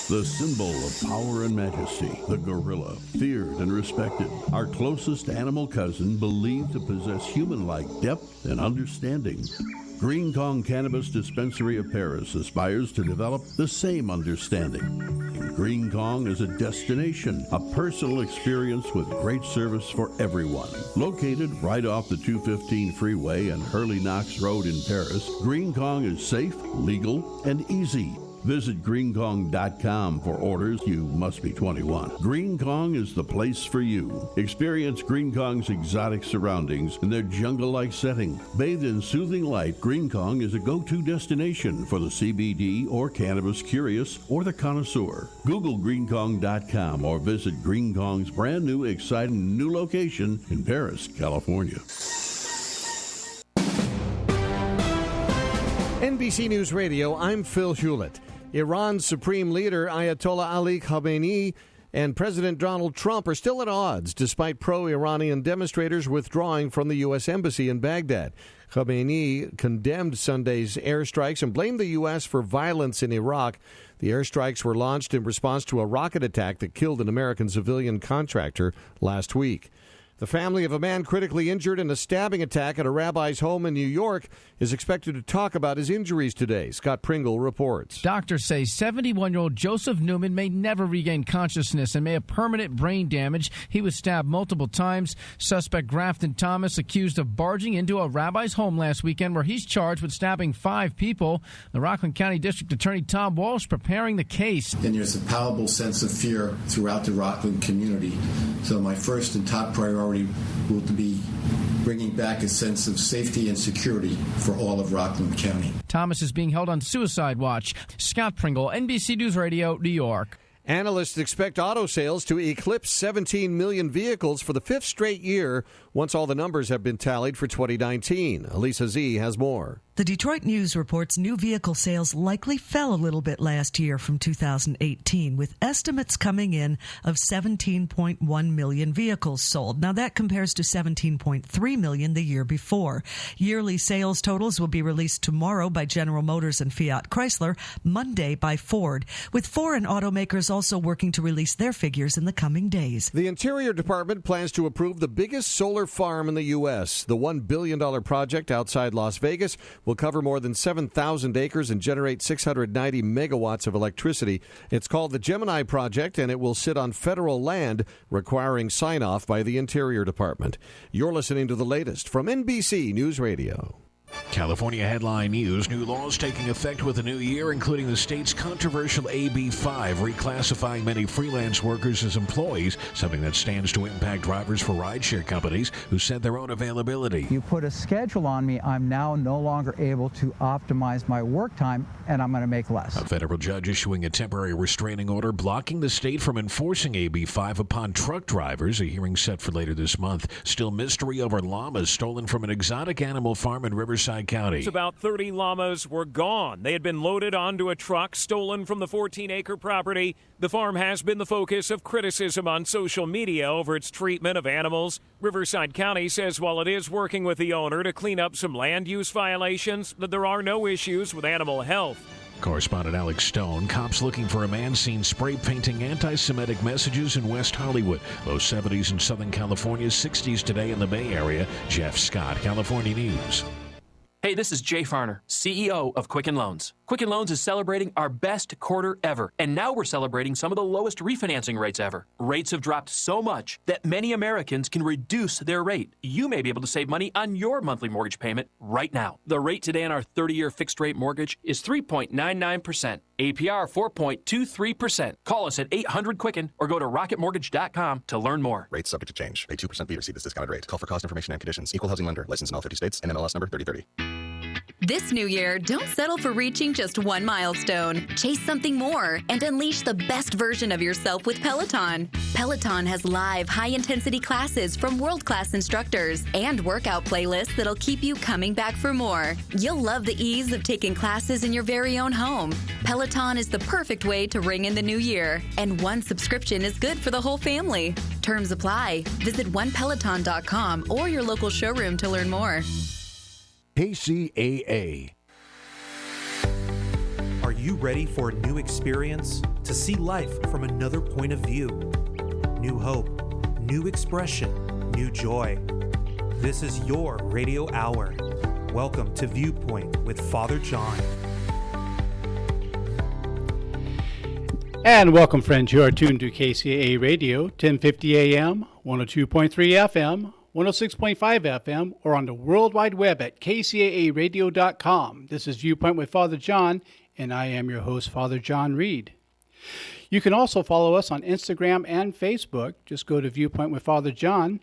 The symbol of power and majesty, the gorilla, feared and respected. Our closest animal cousin believed to possess human-like depth and understanding. Green Kong Cannabis Dispensary of Paris aspires to develop the same understanding. Green Kong is a destination, a personal experience with great service for everyone. Located right off the 215 freeway and Hurley Knox Road in Paris, Green Kong is safe, legal, and easy. Visit greenkong.com for orders. You must be 21. Green Kong is the place for you. Experience Green Kong's exotic surroundings in their jungle-like setting. Bathed in soothing light, Green Kong is a go-to destination for the CBD or cannabis curious or the connoisseur. Google greenkong.com or visit Green Kong's brand new, exciting new location in Paris, California. NBC News Radio, I'm Phil Hewlett. Iran's supreme leader, Ayatollah Ali Khamenei, and President Donald Trump are still at odds, despite pro-Iranian demonstrators withdrawing from the U.S. Embassy in Baghdad. Khamenei condemned Sunday's airstrikes and blamed the U.S. for violence in Iraq. The airstrikes were launched in response to a rocket attack that killed an American civilian contractor last week. The family of a man critically injured in a stabbing attack at a rabbi's home in New York is expected to talk about his injuries today. Scott Pringle reports. Doctors say 71-year-old Joseph Newman may never regain consciousness and may have permanent brain damage. He was stabbed multiple times. Suspect Grafton Thomas accused of barging into a rabbi's home last weekend where he's charged with stabbing 5 people. The Rockland County District Attorney Tom Walsh preparing the case. And there's a palpable sense of fear throughout the Rockland community. So my first and top priority will be bringing back a sense of safety and security for all of Rockland County. Thomas is being held on suicide watch. Scott Pringle, NBC News Radio, New York. Analysts expect auto sales to eclipse 17 million vehicles for the 5th straight year once all the numbers have been tallied for 2019. Elisa Z has more. The Detroit News reports new vehicle sales likely fell a little bit last year from 2018, with estimates coming in of 17.1 million vehicles sold. Now, that compares to 17.3 million the year before. Yearly sales totals will be released tomorrow by General Motors and Fiat Chrysler, Monday by Ford, with foreign automakers also working to release their figures in the coming days. The Interior Department plans to approve the biggest solar farm in the U.S. The $1 billion project outside Las Vegas will cover more than 7,000 acres and generate 690 megawatts of electricity. It's called the Gemini Project, and it will sit on federal land, requiring sign-off by the Interior Department. You're listening to the latest from NBC News Radio. California headline news. New laws taking effect with the new year, including the state's controversial AB 5, reclassifying many freelance workers as employees, something that stands to impact drivers for rideshare companies who set their own availability. You put a schedule on me, I'm now no longer able to optimize my work time, and I'm going to make less. A federal judge issuing a temporary restraining order blocking the state from enforcing AB 5 upon truck drivers. A hearing set for later this month. Still mystery over llamas stolen from an exotic animal farm in Riverside County. About 30 llamas were gone. They had been loaded onto a truck stolen from the 14-acre property. The farm has been the focus of criticism on social media over its treatment of animals. Riverside County says while it is working with the owner to clean up some land use violations, that there are no issues with animal health. Correspondent Alex Stone. Cops looking for a man seen spray painting anti-Semitic messages in West Hollywood. Low 70s in Southern California, 60s today in the Bay Area. Jeff Scott, California News. Hey, this is Jay Farner, CEO of Quicken Loans. Quicken Loans is celebrating our best quarter ever, and now we're celebrating some of the lowest refinancing rates ever. Rates have dropped so much that many Americans can reduce their rate. You may be able to save money on your monthly mortgage payment right now. The rate today on our 30-year fixed-rate mortgage is 3.99%. APR 4.23%. Call us at 800-QUICKEN or go to rocketmortgage.com to learn more. Rates subject to change. Pay 2% fee to receive this discounted rate. Call for cost information and conditions. Equal housing lender. Licensed in all 50 states. NMLS number 3030. This new year, don't settle for reaching just one milestone. Chase something more and unleash the best version of yourself with Peloton. Peloton has live, high-intensity classes from world-class instructors and workout playlists that'll keep you coming back for more. You'll love the ease of taking classes in your very own home. Peloton is the perfect way to ring in the new year, and one subscription is good for the whole family. Terms apply. Visit onepeloton.com or your local showroom to learn more. KCAA. Are you ready for a new experience? To see life from another point of view? New hope, new expression, new joy. This is your radio hour. Welcome to Viewpoint with Father John. And welcome, friends. You are tuned to KCAA Radio, 1050 AM, 102.3 FM, 106.5 FM, or on the World Wide Web at kcaaradio.com. This is Viewpoint with Father John, and I am your host, Father John Reed. You can also follow us on Instagram and Facebook. Just go to Viewpoint with Father John.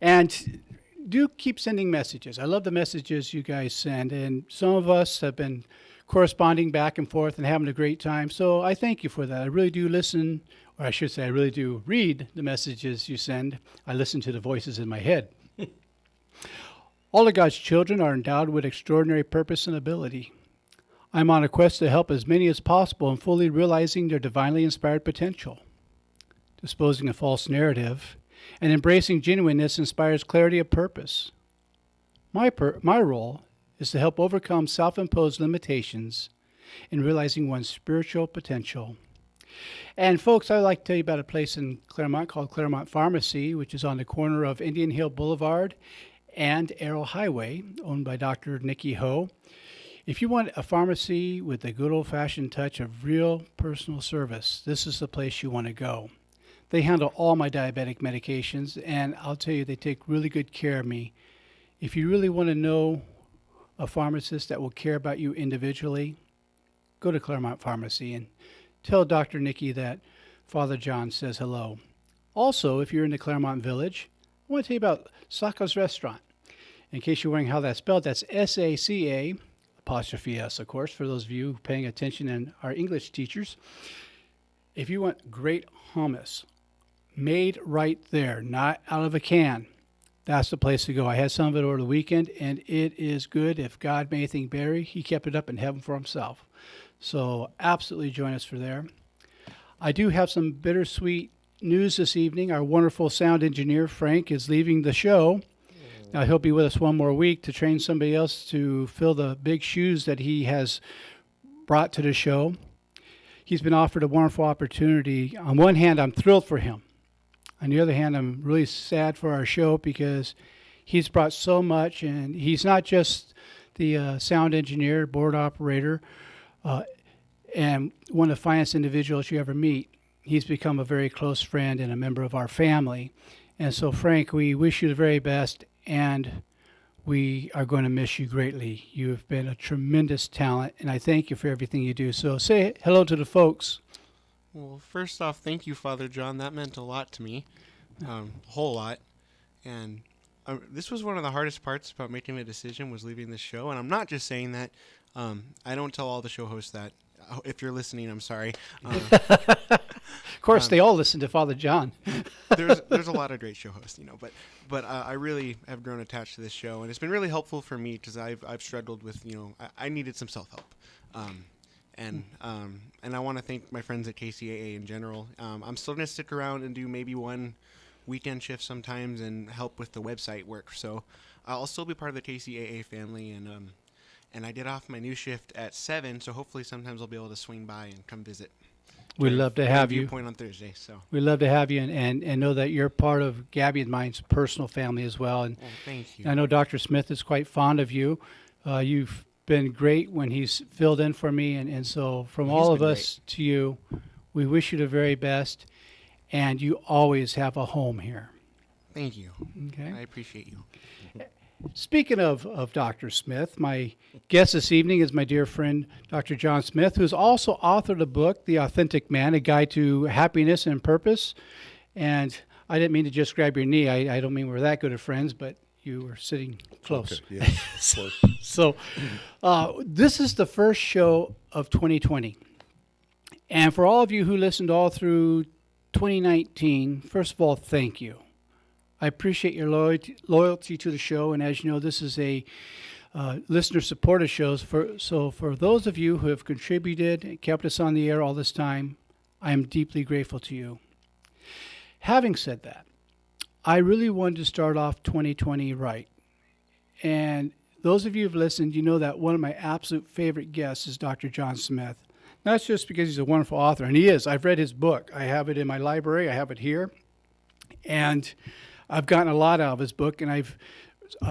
And do keep sending messages. I love the messages you guys send, and some of us have been corresponding back and forth and having a great time. So I thank you for that. I really do listen, or I should say I really do read the messages you send. I listen to the voices in my head. All of God's children are endowed with extraordinary purpose and ability. I'm on a quest to help as many as possible in fully realizing their divinely inspired potential. Disposing of false narrative and embracing genuineness inspires clarity of purpose. My role is to help overcome self-imposed limitations in realizing one's spiritual potential. And folks, I'd like to tell you about a place in Claremont called Claremont Pharmacy, which is on the corner of Indian Hill Boulevard and Arrow Highway, owned by Dr. Nikki Ho. If you want a pharmacy with a good old-fashioned touch of real personal service, this is the place you want to go. They handle all my diabetic medications, and I'll tell you, they take really good care of me. If you really want to know a pharmacist that will care about you individually, go to Claremont Pharmacy and tell Dr. Nikki that Father John says hello. Also, if you're in the Claremont Village, I want to tell you about Saka's Restaurant. In case you're wondering how that's spelled, that's S-A-C-A, apostrophe S, of course, for those of you paying attention and our English teachers. If you want great hummus, made right there, not out of a can, that's the place to go. I had some of it over the weekend, and it is good. If God made anything better, he kept it up in heaven for himself. So absolutely join us for there. I do have some bittersweet news this evening. Our wonderful sound engineer, Frank, is leaving the show. Now, he'll be with us one more week to train somebody else to fill the big shoes that he has brought to the show. He's been offered a wonderful opportunity. On one hand, I'm thrilled for him. On the other hand, I'm really sad for our show because he's brought so much, and he's not just the sound engineer, board operator, and one of the finest individuals you ever meet. He's become a very close friend and a member of our family. And so, Frank, we wish you the very best, and we are going to miss you greatly. You have been a tremendous talent, and I thank you for everything you do. So say hello to the folks. Well, first off, thank you, Father John. That meant a lot to me, a whole lot. And this was one of the hardest parts about making a decision, was leaving this show. And I'm not just saying that. I don't tell all the show hosts that. If you're listening, I'm sorry. Of course, they all listen to Father John. there's a lot of great show hosts, but I really have grown attached to this show, and it's been really helpful for me because I've struggled with, I needed some self-help. And I want to thank my friends at KCAA in general. I'm still going to stick around and do maybe one weekend shift sometimes and help with the website work. So I'll still be part of the KCAA family. And I get off my new shift at 7, so hopefully sometimes I'll be able to swing by and come visit. We'd love to have you. Viewpoint on Thursday. So we'd love to have you and know that you're part of Gabby and mine's personal family as well. And thank you. I know Dr. Smith is quite fond of you. You've been great when he's filled in for me, and so from all of us to you, we wish you the very best, and you always have a home here. Thank you. Okay. I appreciate you. Speaking of Dr. Smith, my guest this evening is my dear friend, Dr. John Smith, who's also authored a book, The Authentic Man, A Guide to Happiness and Purpose. And I didn't mean to just grab your knee. I don't mean we're that good of friends, but you were sitting close. Okay, yes, of course. So this is the first show of 2020. And for all of you who listened all through 2019, first of all, thank you. I appreciate your loyalty to the show, and as you know, this is a listener-supported show. So for those of you who have contributed and kept us on the air all this time, I am deeply grateful to you. Having said that, I really wanted to start off 2020 right. And those of you who have listened, you know that one of my absolute favorite guests is Dr. John Smith. That's just because he's a wonderful author, and he is. I've read his book. I have it in my library. I have it here, and I've gotten a lot out of his book, and I've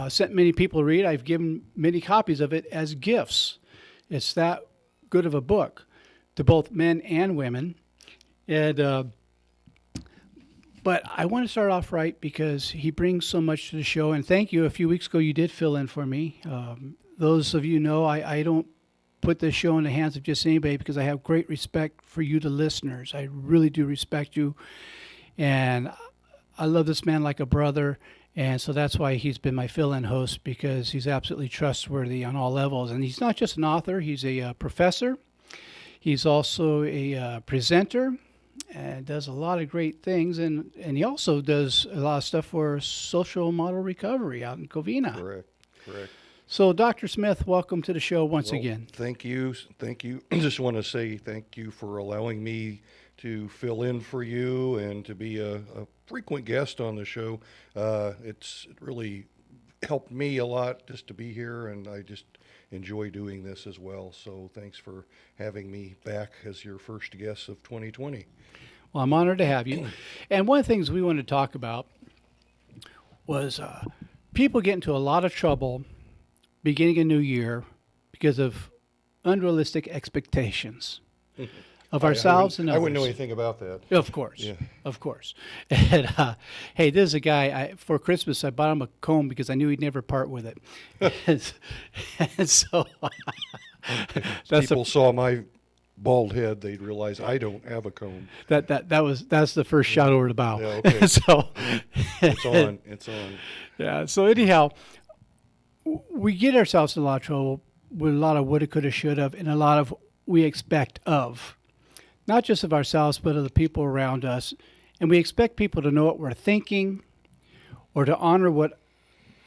sent many people to read. I've given many copies of it as gifts. It's that good of a book to both men and women. And but I want to start off right because he brings so much to the show. And thank you. A few weeks ago, you did fill in for me. Those of you know I don't put this show in the hands of just anybody because I have great respect for you, the listeners. I really do respect you. And I love this man like a brother. And so that's why he's been my fill-in host, because he's absolutely trustworthy on all levels. And he's not just an author. He's a professor. He's also a presenter and does a lot of great things. And he also does a lot of stuff for social model recovery out in Covina. Correct. So, Dr. Smith, welcome to the show once again. Thank you. I just want to say thank you for allowing me to fill in for you and to be a frequent guest on the show. It's really helped me a lot just to be here, and I just enjoy doing this as well. So thanks for having me back as your first guest of 2020. Well, I'm honored to have you. And one of the things we wanted to talk about was people get into a lot of trouble beginning a new year because of unrealistic expectations of ourselves and others. I wouldn't know anything about that. Of course. Yeah. Of course. And, hey, this is a guy, for Christmas, I bought him a comb because I knew he'd never part with it. and so if people saw my bald head, they'd realize I don't have a comb. That's the first shot over the bow. Yeah, okay. So it's on. Yeah. So anyhow, we get ourselves in a lot of trouble with a lot of woulda, coulda, shoulda, and a lot of we expect of, not just of ourselves, but of the people around us. And we expect people to know what we're thinking or to honor what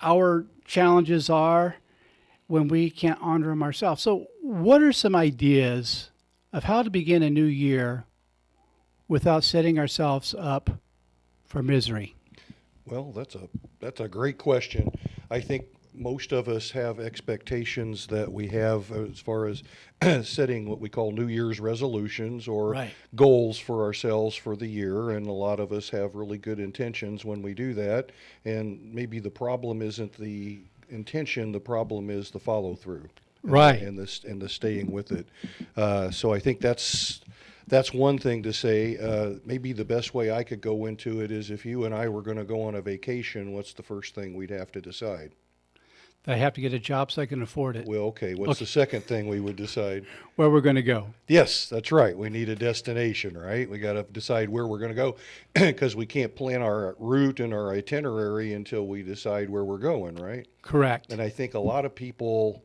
our challenges are when we can't honor them ourselves. So what are some ideas of how to begin a new year without setting ourselves up for misery? Well, that's a great question. I think most of us have expectations that we have as far as setting what we call New Year's resolutions or goals for ourselves for the year. And a lot of us have really good intentions when we do that. And maybe the problem isn't the intention, the problem is the follow through. Right. And the staying with it. So I think that's one thing to say. Maybe the best way I could go into it is if you and I were going to go on a vacation, what's the first thing we'd have to decide? That I have to get a job so I can afford it. Well, okay. What's the second thing we would decide? Where we're going to go. Yes, that's right. We need a destination, right? We got to decide where we're going to go because we can't plan our route and our itinerary until we decide where we're going, right? Correct. And I think a lot of people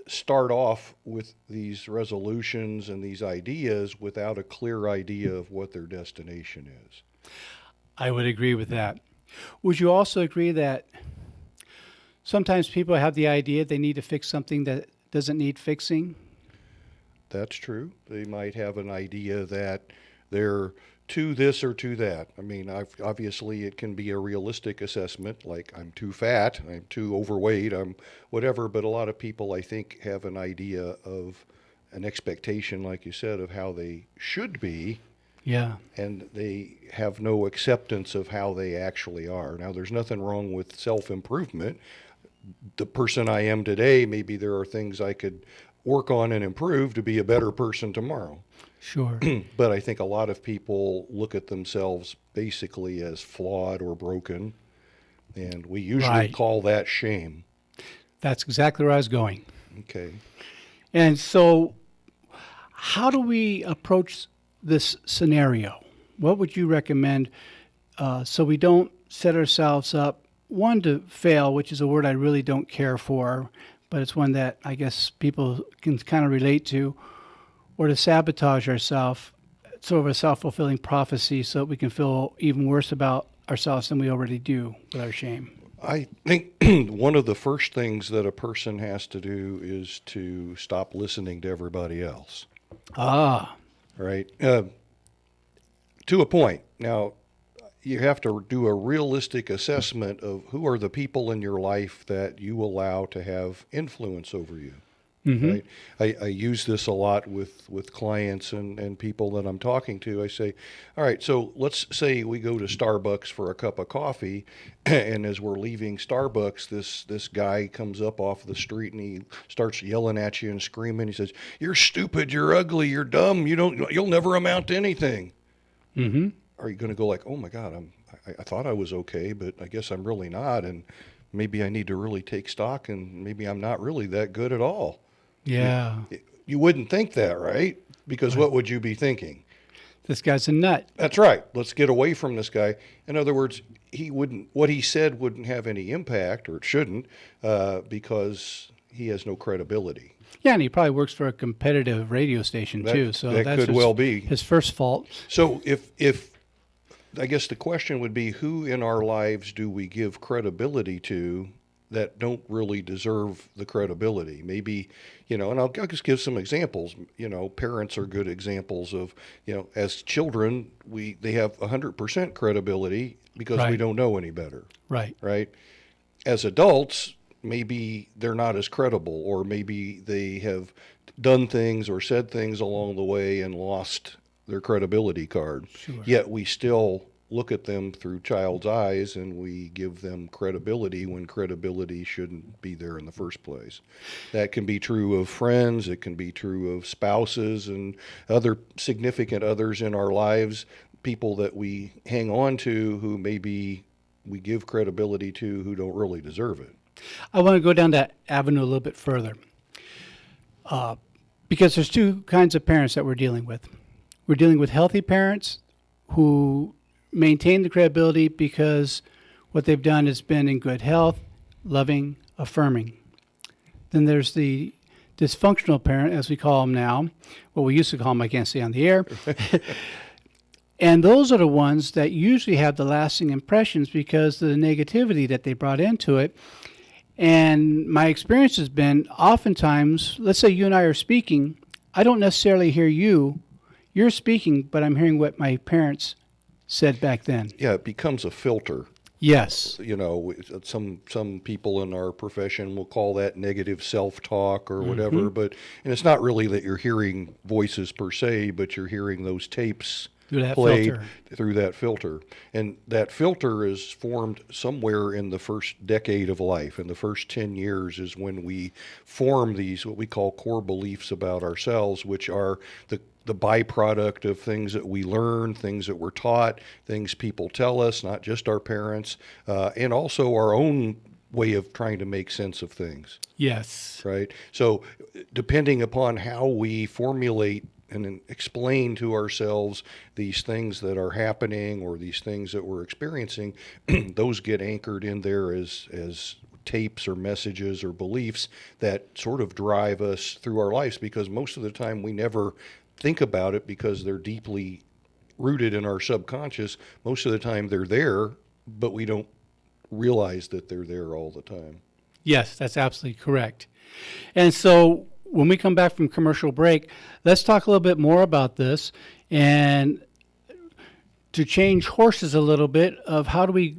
start off with these resolutions and these ideas without a clear idea of what their destination is. I would agree with that. Would you also agree that sometimes people have the idea they need to fix something that doesn't need fixing? That's true. They might have an idea that they're to this or to that. I mean, obviously it can be a realistic assessment, like I'm too fat, I'm too overweight, I'm whatever, but a lot of people, I think, have an idea of an expectation, like you said, of how they should be. Yeah. And they have no acceptance of how they actually are. Now, there's nothing wrong with self-improvement. The person I am today, maybe there are things I could work on and improve to be a better person tomorrow. Sure. But I think a lot of people look at themselves basically as flawed or broken, and we usually call that shame. That's exactly where I was going. Okay. And so how do we approach this scenario? What would you recommend so we don't set ourselves up, one, to fail, which is a word I really don't care for, but it's one that I guess people can kind of relate to, or to sabotage ourselves, sort of a self-fulfilling prophecy so that we can feel even worse about ourselves than we already do with our shame? I think one of the first things that a person has to do is to stop listening to everybody else. Ah. Right? To a point. Now, you have to do a realistic assessment of who are the people in your life that you allow to have influence over you. Right? I use this a lot with clients and people that I'm talking to. I say, all right, so let's say we go to Starbucks for a cup of coffee, and as we're leaving Starbucks, this guy comes up off the street and he starts yelling at you and screaming. He says, "You're stupid, you're ugly, you're dumb, you'll never amount to anything." Are you going to go like, "Oh my God, I thought I was okay, but I guess I'm really not, and maybe I need to really take stock, and maybe I'm not really that good at all"? Yeah. You wouldn't think that, right? Because what would you be thinking? This guy's a nut. That's right. Let's get away from this guy. In other words, what he said wouldn't have any impact, or it shouldn't, because he has no credibility. Yeah, and he probably works for a competitive radio station too. So that that's could well be his first fault. So if I guess the question would be, who in our lives do we give credibility to that don't really deserve the credibility? Maybe, and I'll just give some examples. Parents are good examples of, as children, they have 100% credibility because we don't know any better. Right. As adults, maybe they're not as credible, or maybe they have done things or said things along the way and lost their credibility card. Yet we still look at them through child's eyes, and we give them credibility when credibility shouldn't be there in the first place. That can be true of friends, it can be true of spouses and other significant others in our lives, people that we hang on to who maybe we give credibility to who don't really deserve it. I want to go down that avenue a little bit further, because there's two kinds of parents that we're dealing with. We're dealing with healthy parents who maintain the credibility because what they've done has been in good health, loving, affirming. Then there's the dysfunctional parent, as we call them now. What we used to call them, I can't say on the air. And those are the ones that usually have the lasting impressions because of the negativity that they brought into it. And my experience has been, oftentimes, let's say you and I are speaking, I don't necessarily hear you. You're speaking, but I'm hearing what my parents said back then. Yeah, it becomes a filter. Yes. Some people in our profession will call that negative self-talk or whatever, and it's not really that you're hearing voices per se, but you're hearing those tapes played through that filter. And that filter is formed somewhere in the first decade of life. In the first 10 years is when we form these, what we call core beliefs about ourselves, which are the byproduct of things that we learn, things that we're taught, things people tell us, not just our parents, and also our own way of trying to make sense of things. Yes. Right? So depending upon how we formulate and explain to ourselves these things that are happening or these things that we're experiencing, those get anchored in there as tapes or messages or beliefs that sort of drive us through our lives, because most of the time we never think about it because they're deeply rooted in our subconscious. Most of the time they're there, but we don't realize that they're there all the time. Yes, that's absolutely correct. And so when we come back from commercial break, let's talk a little bit more about this, and to change horses a little bit of how do we,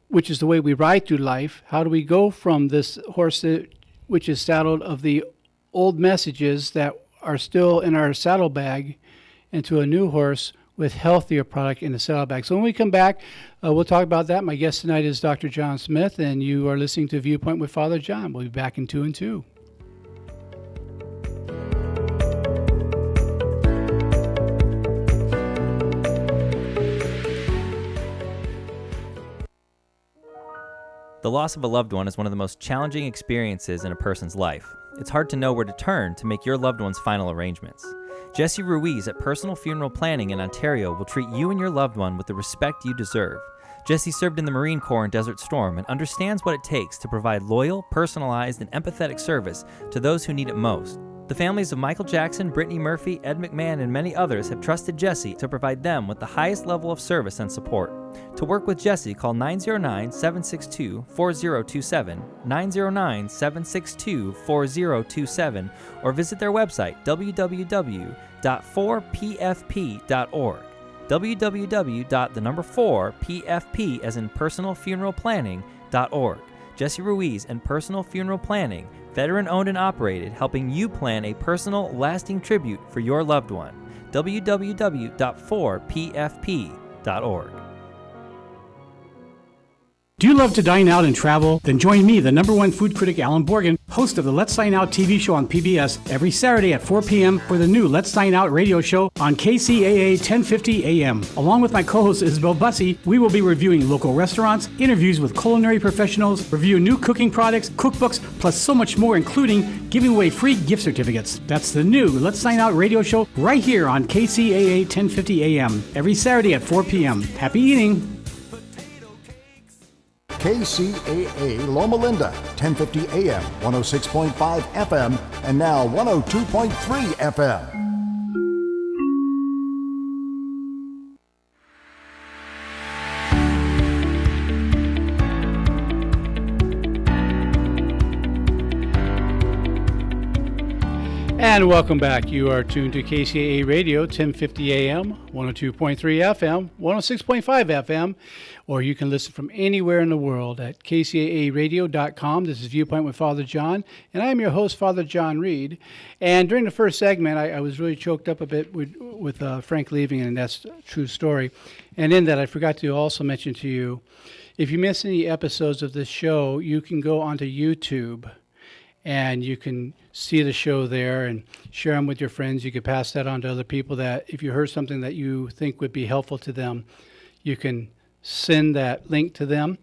which is the way we ride through life, how do we go from this horse which is saddled of the old messages that are still in our saddlebag into a new horse with healthier product in the saddlebag. So when we come back, we'll talk about that. My guest tonight is Dr. John Smith, and you are listening to Viewpoint with Father John. We'll be back in 2 and 2. The loss of a loved one is one of the most challenging experiences in a person's life. It's hard to know where to turn to make your loved one's final arrangements. Jesse Ruiz at Personal Funeral Planning in Ontario will treat you and your loved one with the respect you deserve. Jesse served in the Marine Corps in Desert Storm and understands what it takes to provide loyal, personalized, and empathetic service to those who need it most. The families of Michael Jackson, Brittany Murphy, Ed McMahon, and many others have trusted Jesse to provide them with the highest level of service and support. To work with Jesse, call 909-762-4027, 909-762-4027, or visit their website, www.4pfp.org. www.4pfp as in personalfuneralplanning.org. Jesse Ruiz and Personal Funeral Planning, Veteran-owned and operated, helping you plan a personal, lasting tribute for your loved one. www.4pfp.org. Do you love to dine out and travel? Then join me, the #1 food critic Alan Borgen, host of the Let's Dine Out TV show on PBS, every Saturday at 4 p.m. for the new Let's Dine Out radio show on KCAA 1050 AM. Along with my co-host Isabel Bussey, we will be reviewing local restaurants, interviews with culinary professionals, review new cooking products, cookbooks, plus so much more, including giving away free gift certificates. That's the new Let's Dine Out radio show right here on KCAA 1050 AM, every Saturday at 4 p.m. Happy eating! KCAA Loma Linda, 1050 AM, 106.5 FM, and now 102.3 FM. And welcome back. You are tuned to KCAA Radio, 1050 AM, 102.3 FM, 106.5 FM, or you can listen from anywhere in the world at kcaaradio.com. This is Viewpoint with Father John, and I'm your host, Father John Reed. And during the first segment, I was really choked up a bit with Frank leaving, and that's a true story. And in that, I forgot to also mention to you, if you miss any episodes of this show, you can go onto YouTube, and you can see the show there and share them with your friends. You could pass that on to other people that if you heard something that you think would be helpful to them, you can send that link to them.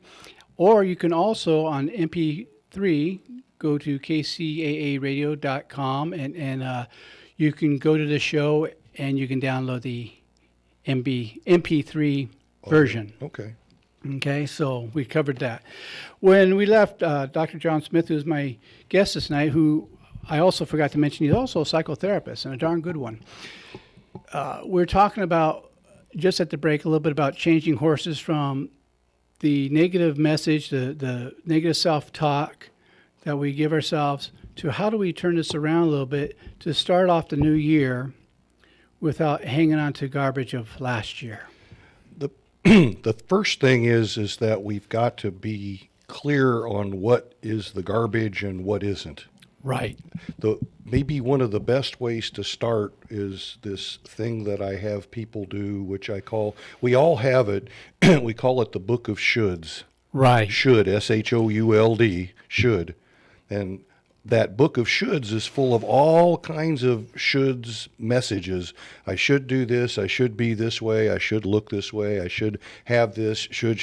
Or you can also, on MP3, go to kcaaradio.com and you can go to the show and you can download the MP3 version. Okay. Okay, so we covered that. When we left, Dr. John Smith, who's my guest this night, who I also forgot to mention, he's also a psychotherapist and a darn good one. We're talking about, just at the break, a little bit about changing horses from the negative message, the negative self-talk that we give ourselves, to how do we turn this around a little bit to start off the new year without hanging on to garbage of last year. The first thing is that we've got to be clear on what is the garbage and what isn't. Right. Maybe one of the best ways to start is this thing that I have people do, which we all have it, we call it the Book of Shoulds. Right. Should, SHOULD, should. And that Book of Shoulds is full of all kinds of shoulds messages. I should do this. I should be this way. I should look this way. I should have this. Should.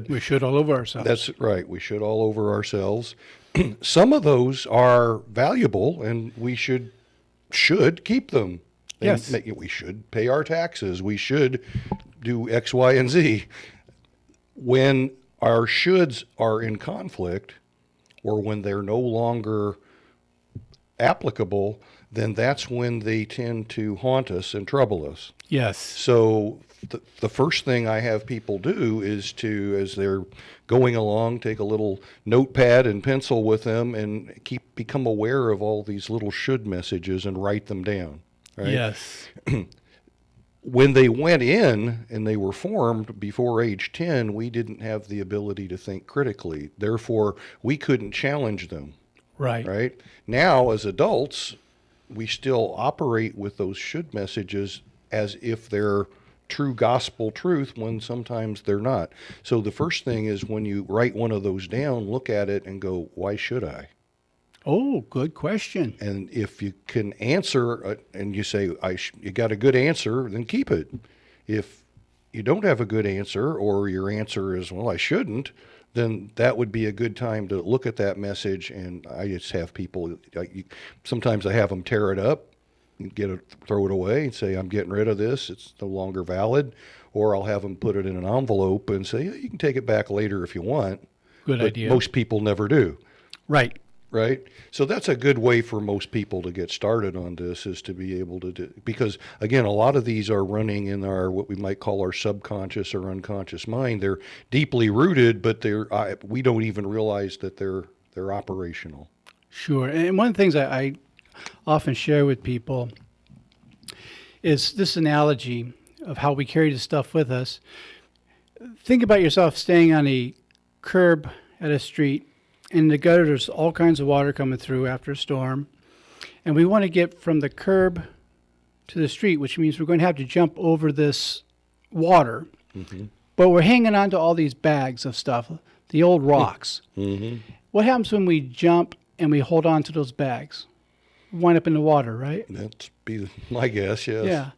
We should all over ourselves. That's right. We should all over ourselves. Some of those are valuable, and we should keep them. Yes. We should pay our taxes. We should do X, Y, and Z. When our shoulds are in conflict, or when they're no longer applicable, then that's when they tend to haunt us and trouble us. Yes. So the first thing I have people do is to, as they're going along, take a little notepad and pencil with them and become aware of all these little should messages and write them down. Right? Yes. When they went in and they were formed before age 10, we didn't have the ability to think critically. Therefore, we couldn't challenge them. Right. Right? Now, as adults, we still operate with those should messages as if they're true gospel truth when sometimes they're not. So the first thing is when you write one of those down, look at it and go, why should I? Oh, good question. And if you can answer and you say, you got a good answer, then keep it. If you don't have a good answer, or your answer is, well, I shouldn't, then that would be a good time to look at that message. And I just have people, sometimes I have them tear it up, throw it away and say, I'm getting rid of this. It's no longer valid. Or I'll have them put it in an envelope and say, you can take it back later if you want. Good idea. Most people never do. Right. Right? So that's a good way for most people to get started on this, is to be able to do, because again, a lot of these are running in our, what we might call our subconscious or unconscious mind. They're deeply rooted, but we don't even realize that they're operational. Sure. And one of the things I often share with people is this analogy of how we carry the stuff with us. Think about yourself staying on a curb at a street, in the gutter, there's all kinds of water coming through after a storm. And we want to get from the curb to the street, which means we're going to have to jump over this water. Mm-hmm. But we're hanging on to all these bags of stuff, the old rocks. Mm-hmm. What happens when we jump and we hold on to those bags? We wind up in the water, right? That's be my guess, yes. Yeah.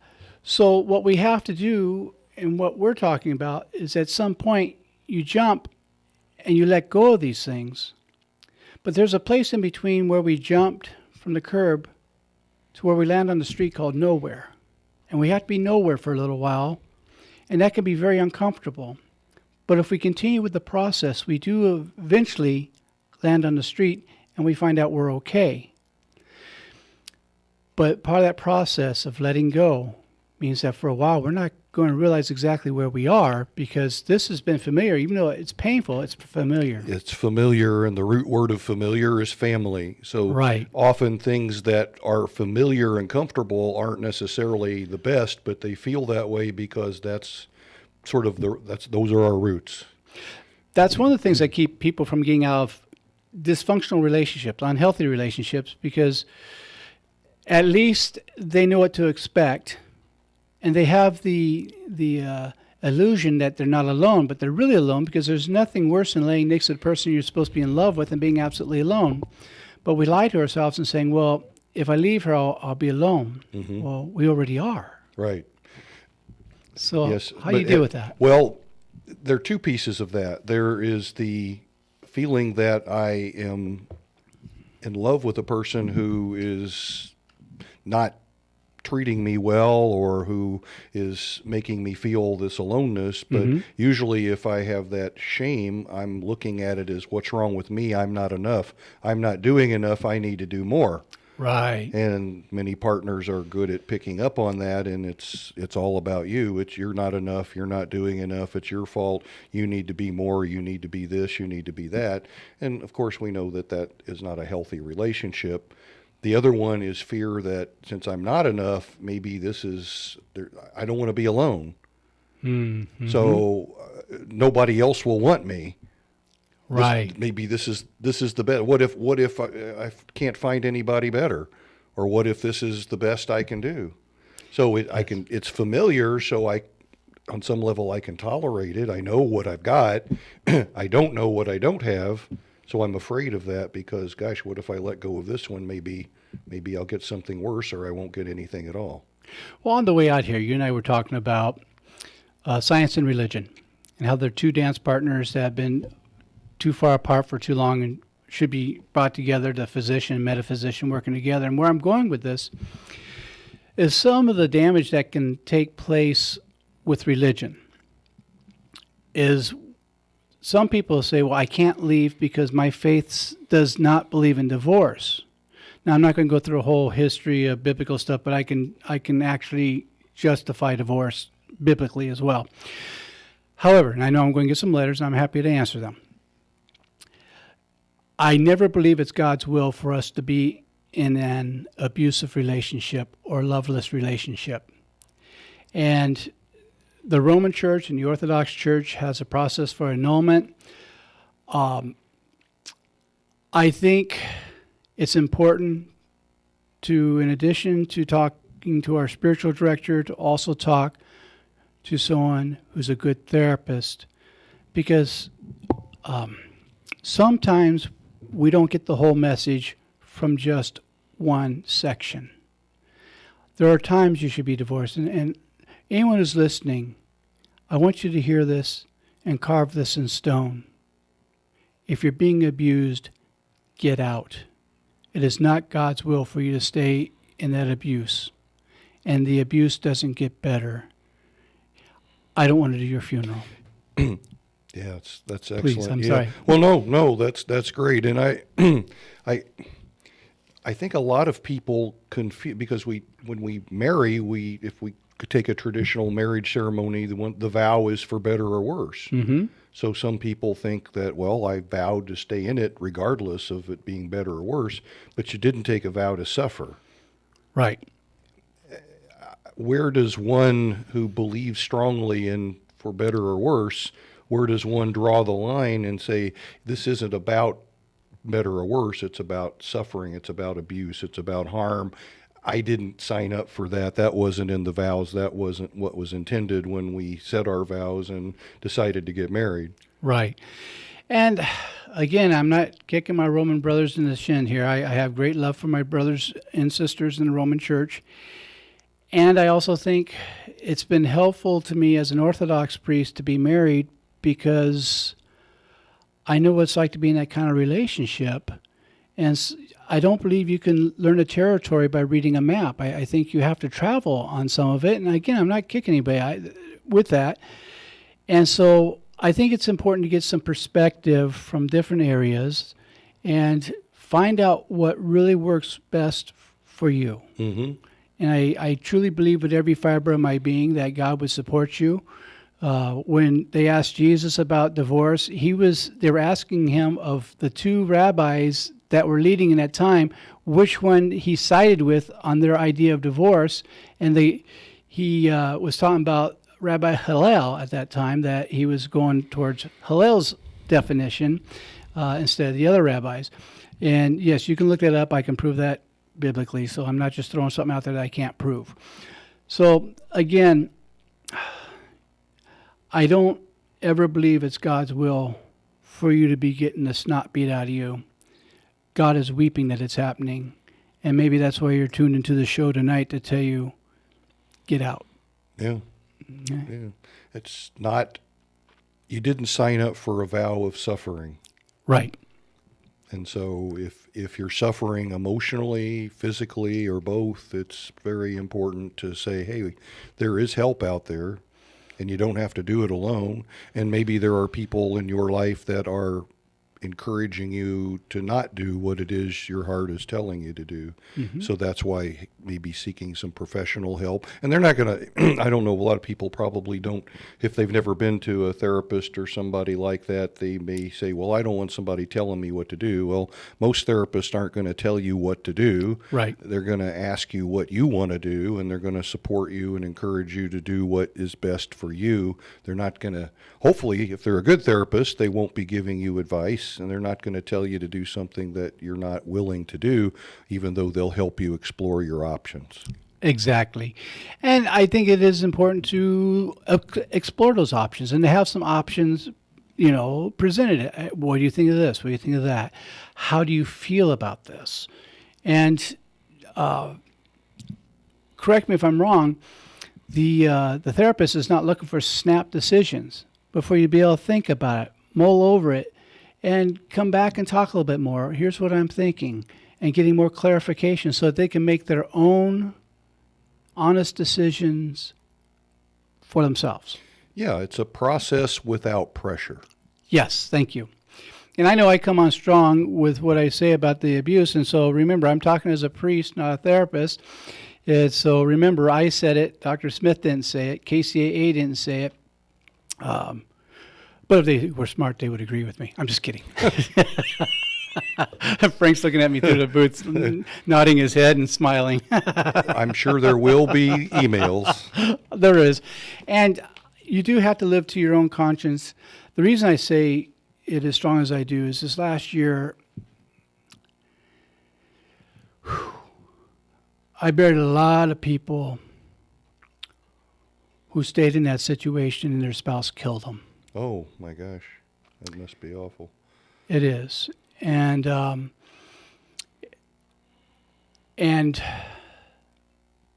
So what we have to do, and what we're talking about, is at some point you jump and you let go of these things. But there's a place in between where we jumped from the curb to where we land on the street called nowhere. And we have to be nowhere for a little while, and that can be very uncomfortable. But if we continue with the process, we do eventually land on the street and we find out we're okay. But part of that process of letting go means that for a while we're not going to realize exactly where we are, because this has been familiar. Even though it's painful, it's familiar. It's familiar, and the root word of familiar is family. So right. Often things that are familiar and comfortable aren't necessarily the best, but they feel that way because that's sort of those are our roots. That's one of the things that keep people from getting out of dysfunctional relationships, unhealthy relationships, because at least they know what to expect. And they have the illusion that they're not alone, but they're really alone, because there's nothing worse than laying next to the person you're supposed to be in love with and being absolutely alone. But we lie to ourselves and saying, well, if I leave her, I'll be alone. Mm-hmm. Well, we already are. Right. So yes, how do you deal with that? Well, there are two pieces of that. There is the feeling that I am in love with a person who is not treating me well, or who is making me feel this aloneness. But mm-hmm. usually if I have that shame, I'm looking at it as, what's wrong with me? I'm not enough. I'm not doing enough. I need to do more. Right. And many partners are good at picking up on that, and it's all about you. You're not enough. You're not doing enough. It's your fault. You need to be more. You need to be this. You need to be that. And of course we know that that is not a healthy relationship. The other one is fear that since I'm not enough, maybe I don't want to be alone. Mm-hmm. So nobody else will want me. Right. Maybe this is the best. What if I can't find anybody better? Or what if this is the best I can do? So it's familiar, so on some level I can tolerate it. I know what I've got. I don't know what I don't have. So I'm afraid of that, because, gosh, what if I let go of this one? Maybe I'll get something worse, or I won't get anything at all. Well, on the way out here, you and I were talking about science and religion, and how they're two dance partners that have been too far apart for too long and should be brought together, the physician and metaphysician working together. And where I'm going with this is some of the damage that can take place with religion is, some people say, well, I can't leave because my faith does not believe in divorce. Now, I'm not going to go through a whole history of biblical stuff, but I can actually justify divorce biblically as well. However, and I know I'm going to get some letters, and I'm happy to answer them. I never believe it's God's will for us to be in an abusive relationship or loveless relationship. And the Roman Church and the Orthodox Church has a process for annulment. I think it's important to, in addition to talking to our spiritual director, to also talk to someone who's a good therapist, because sometimes we don't get the whole message from just one section. There are times you should be divorced, and anyone who's listening, I want you to hear this and carve this in stone. If you're being abused, get out. It is not God's will for you to stay in that abuse, and the abuse doesn't get better. I don't want to do your funeral. Yeah, that's excellent. Please, I'm sorry. Well, no, that's great, and I think a lot of people confuse, because when we marry, if we could take a traditional marriage ceremony, the vow is for better or worse. Mm-hmm. So some people think that, well, I vowed to stay in it regardless of it being better or worse, but you didn't take a vow to suffer. Right. Where does one who believes strongly in for better or worse, where does one draw the line and say, this isn't about better or worse, it's about suffering, it's about abuse, it's about harm. I didn't sign up for that. That wasn't in the vows. That wasn't what was intended when we set our vows and decided to get married. Right. And again, I'm not kicking my Roman brothers in the shin here. I have great love for my brothers and sisters in the Roman Church. And I also think it's been helpful to me as an Orthodox priest to be married because I know what it's like to be in that kind of relationship. And I don't believe you can learn a territory by reading a map. I think you have to travel on some of it. And again, I'm not kicking anybody with that. And so I think it's important to get some perspective from different areas and find out what really works best for you. Mm-hmm. And I truly believe with every fiber of my being that God would support you. When they asked Jesus about divorce, they were asking him of the two rabbis that were leading in that time, which one he sided with on their idea of divorce. And he was talking about Rabbi Hillel at that time, that he was going towards Hillel's definition instead of the other rabbis. And yes, you can look that up. I can prove that biblically. So I'm not just throwing something out there that I can't prove. So again, I don't ever believe it's God's will for you to be getting the snot beat out of you. God is weeping that it's happening. And maybe that's why you're tuned into the show tonight, to tell you, get out. Yeah. Yeah. It's not, you didn't sign up for a vow of suffering. Right. And so if you're suffering emotionally, physically, or both, it's very important to say, hey, there is help out there, and you don't have to do it alone. And maybe there are people in your life that are encouraging you to not do what it is your heart is telling you to do. Mm-hmm. So that's why maybe seeking some professional help. And they're not going to, I don't know, a lot of people probably don't, if they've never been to a therapist or somebody like that, they may say, well, I don't want somebody telling me what to do. Well, most therapists aren't going to tell you what to do. Right. They're going to ask you what you want to do, and they're going to support you and encourage you to do what is best for you. They're not going to, hopefully, if they're a good therapist, they won't be giving you advice, and they're not going to tell you to do something that you're not willing to do, even though they'll help you explore your options. Exactly. And I think it is important to explore those options and to have some options, presented. What do you think of this? What do you think of that? How do you feel about this? And correct me if I'm wrong, the therapist is not looking for snap decisions, but for you to be able to think about it, mull over it, and come back and talk a little bit more. Here's what I'm thinking, and getting more clarification so that they can make their own honest decisions for themselves. Yeah, it's a process without pressure. Yes, thank you. And I know I come on strong with what I say about the abuse, and so remember, I'm talking as a priest, not a therapist. So remember, I said it, Dr. Smith didn't say it, KCAA didn't say it. But if they were smart, they would agree with me. I'm just kidding. Frank's looking at me through the booth, nodding his head and smiling. I'm sure there will be emails. There is. And you do have to live to your own conscience. The reason I say it as strong as I do is this last year, I buried a lot of people who stayed in that situation and their spouse killed them. Oh, my gosh. That must be awful. It is. And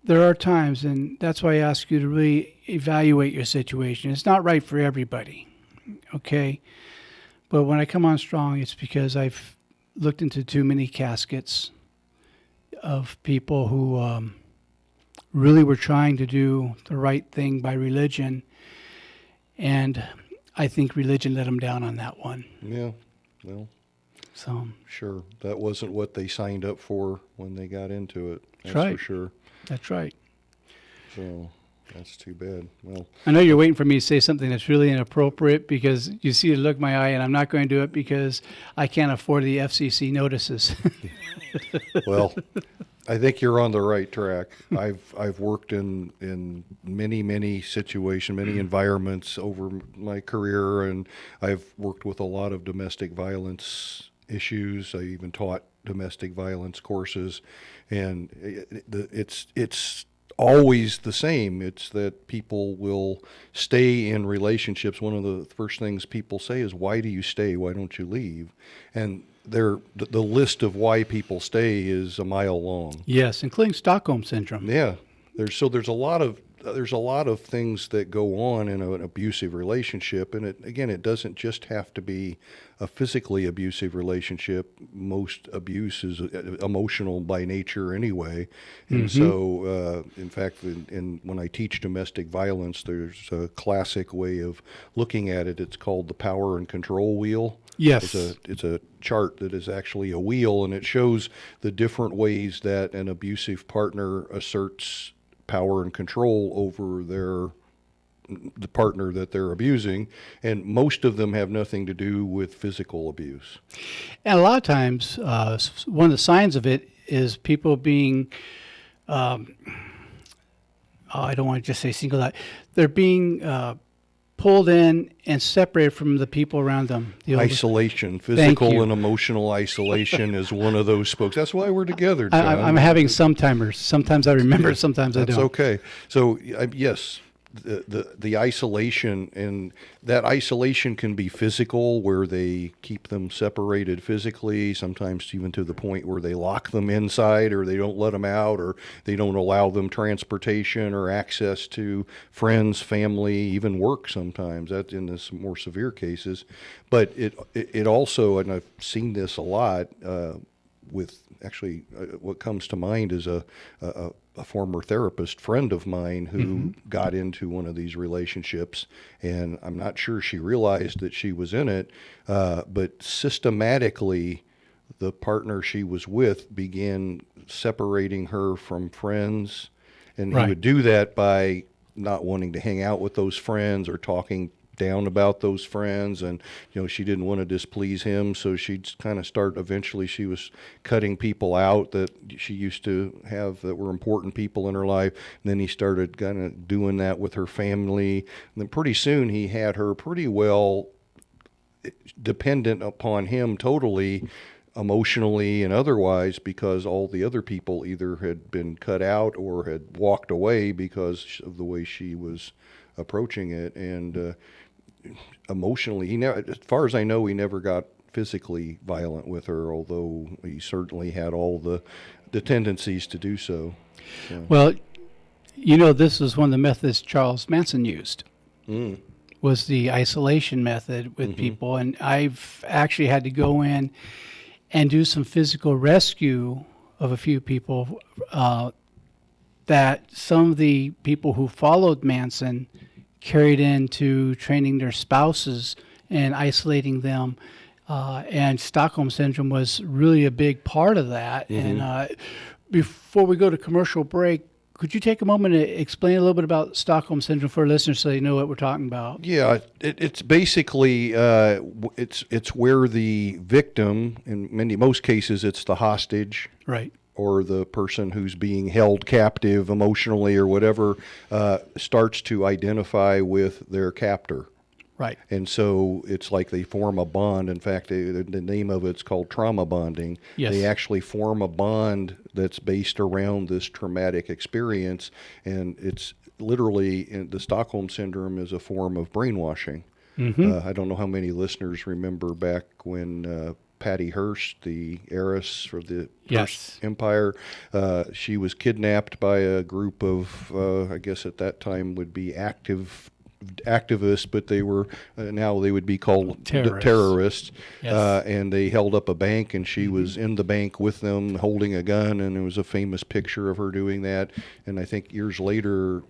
there are times, and that's why I ask you to really evaluate your situation. It's not right for everybody, okay? But when I come on strong, it's because I've looked into too many caskets of people who really were trying to do the right thing by religion, and I think religion let them down on that one. Yeah, well, so sure. That wasn't what they signed up for when they got into it. That's right. For sure. That's right. So that's too bad. Well, I know you're waiting for me to say something that's really inappropriate because you see the look in my eye, and I'm not going to do it because I can't afford the FCC notices. Well, I think you're on the right track. I've worked in many situations, many environments over my career, and I've worked with a lot of domestic violence issues. I even taught domestic violence courses, and it's always the same. It's that people will stay in relationships. One of the first things people say is, "Why do you stay? Why don't you leave?" And the list of why people stay is a mile long. Yes, including Stockholm syndrome. Yeah, there's a lot of things that go on in an abusive relationship, and it doesn't just have to be a physically abusive relationship. Most abuse is emotional by nature anyway, and so in fact, when I teach domestic violence, there's a classic way of looking at it. It's called the power and control wheel. Yes. It's a chart that is actually a wheel, and it shows the different ways that an abusive partner asserts power and control over the partner that they're abusing, and most of them have nothing to do with physical abuse. And a lot of times, one of the signs of it is people being, I don't want to just say singled out, they're being pulled in and separated from the people around them. Isolation, physical and emotional isolation is one of those spokes. That's why we're together, John. I'm having sometimes I remember, sometimes I don't. That's okay. So, yes, the isolation, and that isolation can be physical, where they keep them separated physically, sometimes even to the point where they lock them inside, or they don't let them out, or they don't allow them transportation or access to friends, family, even work sometimes. That's in the more severe cases. But it also, and I've seen this a lot with actually what comes to mind is a former therapist friend of mine who got into one of these relationships, and I'm not sure she realized that she was in it, but systematically the partner she was with began separating her from friends, and he would do that by not wanting to hang out with those friends or talking down about those friends, and she didn't want to displease him, so she'd kind of eventually she was cutting people out that she used to have that were important people in her life, and then he started kind of doing that with her family, and then pretty soon he had her pretty well dependent upon him totally, emotionally and otherwise, because all the other people either had been cut out or had walked away because of the way she was approaching it. And emotionally, as far as I know, he never got physically violent with her, although he certainly had all the tendencies to do so. Well, this is one of the methods Charles Manson used, was the isolation method with people. And I've actually had to go in and do some physical rescue of a few people that some of the people who followed Manson carried into training their spouses and isolating them. And Stockholm Syndrome was really a big part of that. And before we go to commercial break, could you take a moment to explain a little bit about Stockholm Syndrome for listeners so they know what we're talking about? Yeah, it's basically, it's where the victim, in most cases it's the hostage. Right. Or the person who's being held captive emotionally or whatever, starts to identify with their captor. Right. And so it's like they form a bond. In fact, the name of it's called trauma bonding. Yes. They actually form a bond that's based around this traumatic experience, and it's literally, the Stockholm Syndrome is a form of brainwashing. I don't know how many listeners remember back when Patty Hearst, the heiress for the Hearst Empire, she was kidnapped by a group of, I guess at that time would be activists, but they were now they would be called terrorists. And they held up a bank, and she was in the bank with them holding a gun, and there was a famous picture of her doing that. And I think years later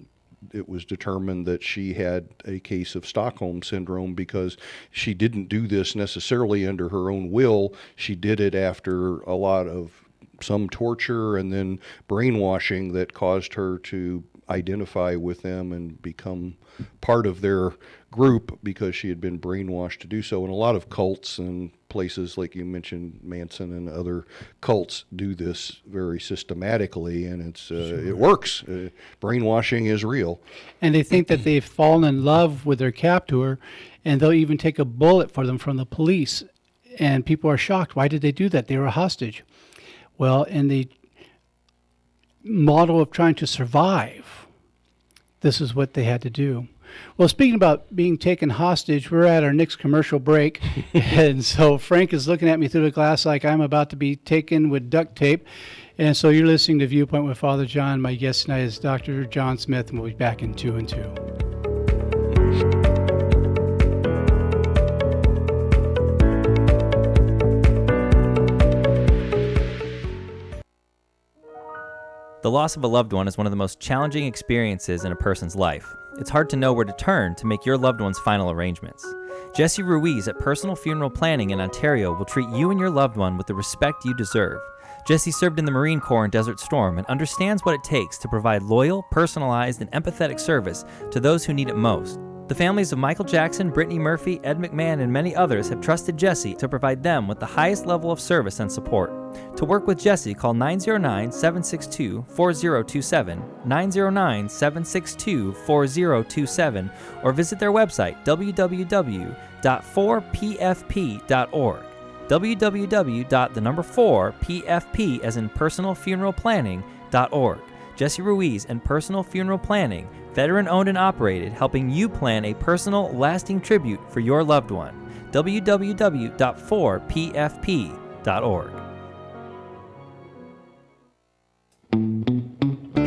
it was determined that she had a case of Stockholm Syndrome because she didn't do this necessarily under her own will. She did it after a lot of some torture and then brainwashing that caused her to identify with them and become part of their group because she had been brainwashed to do so. And a lot of cults and places, like you mentioned, Manson and other cults do this very systematically, and it works. Brainwashing is real. And they think that they've fallen in love with their captor, and they'll even take a bullet for them from the police. And people are shocked. Why did they do that? They were a hostage. Well, in the model of trying to survive, this is what they had to do. Well, speaking about being taken hostage, we're at our next commercial break. And so Frank is looking at me through the glass like I'm about to be taken with duct tape. And so you're listening to Viewpoint with Father John. My guest tonight is Dr. John Smith, and we'll be back in 2 and 2. The loss of a loved one is one of the most challenging experiences in a person's life. It's hard to know where to turn to make your loved one's final arrangements. Jesse Ruiz at Personal Funeral Planning in Ontario will treat you and your loved one with the respect you deserve. Jesse served in the Marine Corps in Desert Storm and understands what it takes to provide loyal, personalized, and empathetic service to those who need it most. The families of Michael Jackson, Brittany Murphy, Ed McMahon, and many others have trusted Jesse to provide them with the highest level of service and support. To work with Jesse, call 909-762-4027, 909-762-4027, or visit their website, www.4pfp.org. www.4pfp as in personalfuneralplanning.org. Jesse Ruiz and Personal Funeral Planning, veteran-owned and operated, helping you plan a personal, lasting tribute for your loved one. www.4pfp.org.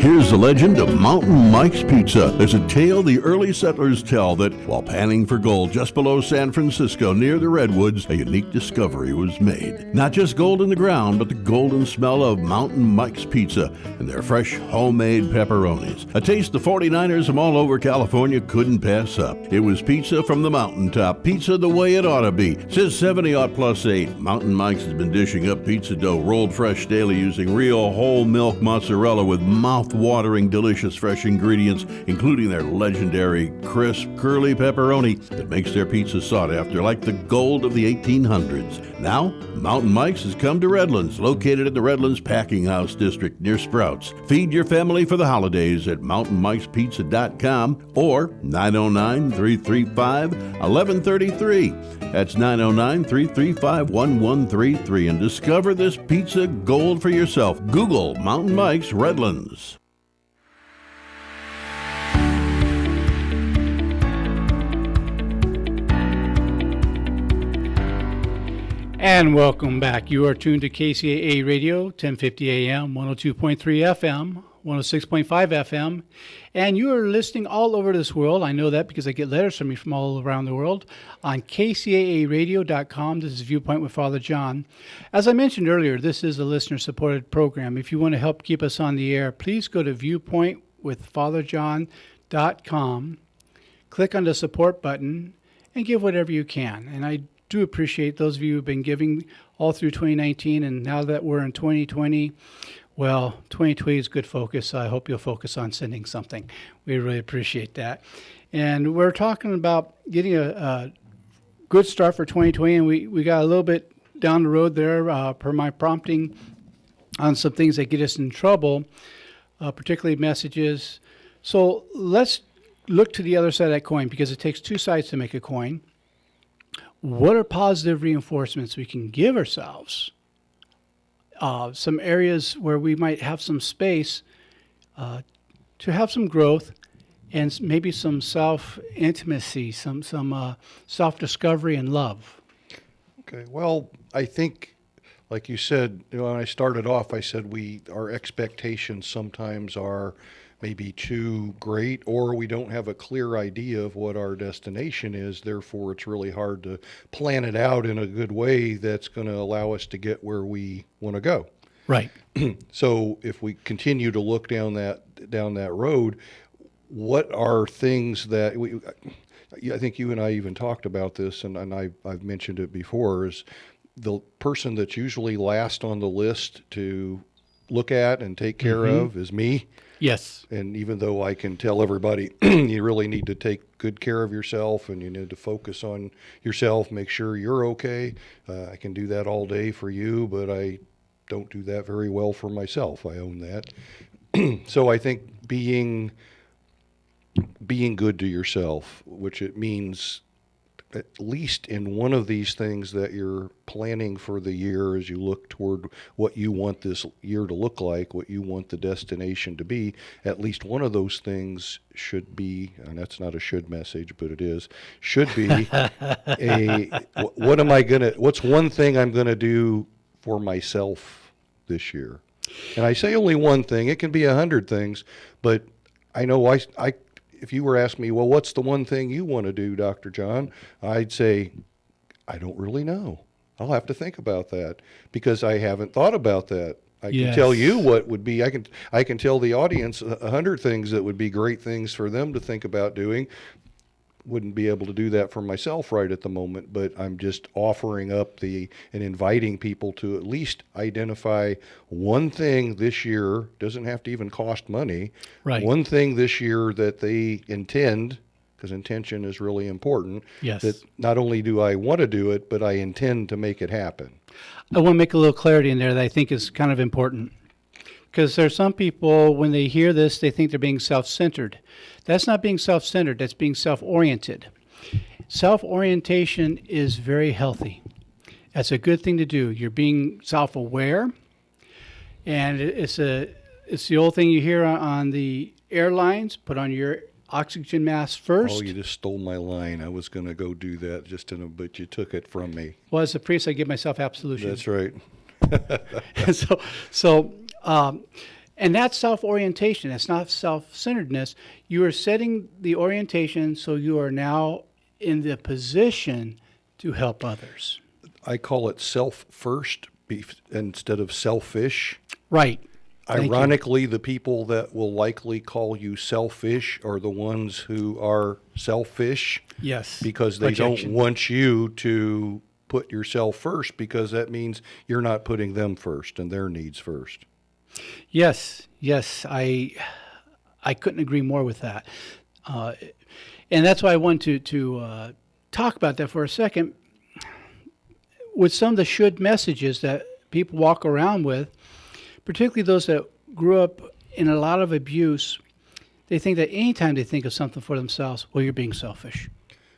Here's the legend of Mountain Mike's Pizza. There's a tale the early settlers tell that while panning for gold just below San Francisco near the Redwoods, a unique discovery was made. Not just gold in the ground, but the golden smell of Mountain Mike's Pizza and their fresh homemade pepperonis. A taste the 49ers from all over California couldn't pass up. It was pizza from the mountaintop, pizza the way it ought to be. Since 70+8, Mountain Mike's has been dishing up pizza dough rolled fresh daily using real whole milk mozzarella with mouth-watering, delicious fresh ingredients, including their legendary crisp, curly pepperoni that makes their pizza sought after like the gold of the 1800s. Now, Mountain Mike's has come to Redlands, located in the Redlands Packing House District near Sprouts. Feed your family for the holidays at mountainmikespizza.com or 909-335-1133. That's 909-335-1133 and discover this pizza gold for yourself. Google Mountain Mike's Redlands. And welcome back. You are tuned to KCAA Radio, 1050 AM, 102.3 FM, 106.5 FM, and you are listening all over this world. I know that because I get letters from you from all around the world on kcaaradio.com. This is Viewpoint with Father John. As I mentioned earlier, this is a listener-supported program. If you want to help keep us on the air, please go to viewpointwithfatherjohn.com, click on the support button, and give whatever you can. And I do appreciate those of you who have been giving all through 2019, and now that we're in 2020, well, 2020 is good focus. I hope you'll focus on sending something. We really appreciate that. And we're talking about getting a good start for 2020, and we got a little bit down the road there per my prompting on some things that get us in trouble, particularly messages. So let's look to the other side of that coin, because it takes two sides to make a coin. What are positive reinforcements we can give ourselves? Some areas where we might have some space to have some growth and maybe some self-intimacy, some self-discovery and love. Okay, well, I think, like you said, when I started off, I said our expectations sometimes are maybe too great, or we don't have a clear idea of what our destination is. Therefore, it's really hard to plan it out in a good way that's going to allow us to get where we want to go. Right. So if we continue to look down that road, what are things that I think you and I even talked about this, and I've mentioned it before, is the person that's usually last on the list to look at and take care of is me. Yes. And even though I can tell everybody you really need to take good care of yourself and you need to focus on yourself, make sure you're okay. I can do that all day for you, but I don't do that very well for myself. I own that. So I think being good to yourself, which it means at least in one of these things that you're planning for the year, as you look toward what you want this year to look like, what you want the destination to be, at least one of those things should be, and that's not a should message, but it is, should be what's one thing I'm going to do for myself this year? And I say only one thing. It can be 100 things, but I know if you were asking me, well, what's the one thing you want to do, Dr. John? I'd say, I don't really know. I'll have to think about that because I haven't thought about that. I can tell you what would be, I can tell the audience 100 things that would be great things for them to think about doing. Wouldn't be able to do that for myself right at the moment, but I'm just offering up and inviting people to at least identify one thing this year. Doesn't have to even cost money. Right. One thing this year that they intend, because intention is really important. Yes. That not only do I want to do it, but I intend to make it happen. I want to make a little clarity in there that I think is kind of important. Because there's some people, when they hear this, they think they're being self-centered. That's not being self-centered. That's being self-oriented. Self-orientation is very healthy. That's a good thing to do. You're being self-aware, and it's the old thing you hear on the airlines. Put on your oxygen mask first. Oh, you just stole my line. I was going to go do that but you took it from me. Well, as a priest, I give myself absolution. That's right. And that's self-orientation. That's not self-centeredness. You are setting the orientation so you are now in the position to help others. I call it self-first instead of selfish. Right. Ironically, the people that will likely call you selfish are the ones who are selfish. Yes. Because they don't want you to put yourself first, because that means you're not putting them first and their needs first. Yes, I couldn't agree more with that. And that's why I wanted to talk about that for a second. With some of the should messages that people walk around with, particularly those that grew up in a lot of abuse, they think that anytime they think of something for themselves, well, you're being selfish.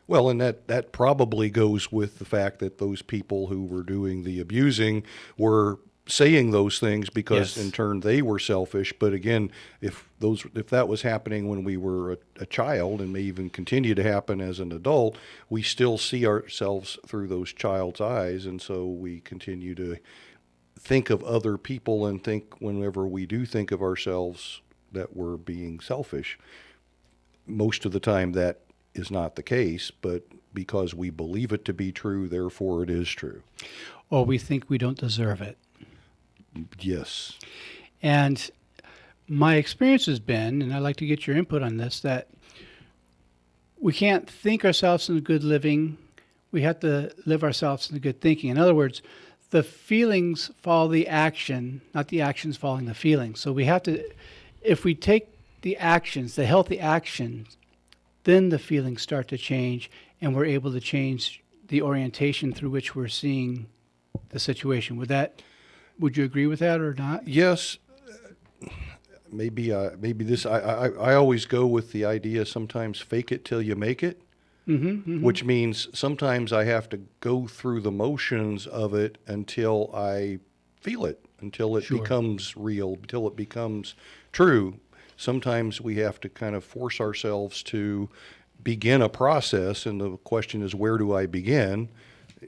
Well, and that probably goes with the fact that those people who were doing the abusing were saying those things because in turn they were selfish. But again, if that was happening when we were a child and may even continue to happen as an adult, we still see ourselves through those child's eyes. And so we continue to think of other people and think whenever we do think of ourselves that we're being selfish. Most of the time that is not the case, but because we believe it to be true, therefore it is true. Or we think we don't deserve it. Yes. And my experience has been, and I'd like to get your input on this, that we can't think ourselves into good living. We have to live ourselves into good thinking. In other words, the feelings follow the action, not the actions following the feelings. So we have to, if we take the actions, the healthy actions, then the feelings start to change, and we're able to change the orientation through which we're seeing the situation. Would you agree with that or not? Yes. Maybe this. I always go with the idea. Sometimes fake it till you make it, which means sometimes I have to go through the motions of it until I feel it, until it becomes real, until it becomes true. Sometimes we have to kind of force ourselves to begin a process, and the question is, where do I begin?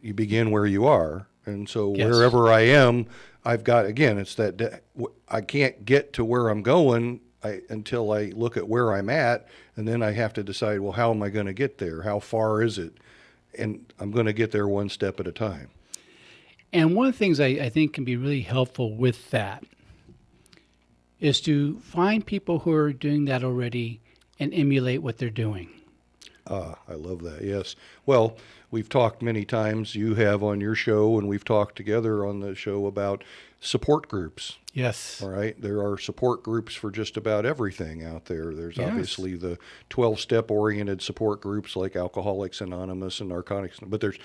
You begin where you are, and so wherever I am, I've got, again, it's that I can't get to where I'm going until I look at where I'm at, and then I have to decide, well, how am I going to get there? How far is it? And I'm going to get there one step at a time. And one of the things I think can be really helpful with that is to find people who are doing that already and emulate what they're doing. I love that, yes. Well, we've talked many times, you have on your show, and we've talked together on the show about support groups. Yes. All right. There are support groups for just about everything out there. There's obviously the 12-step oriented support groups like Alcoholics Anonymous and Narcotics, but there's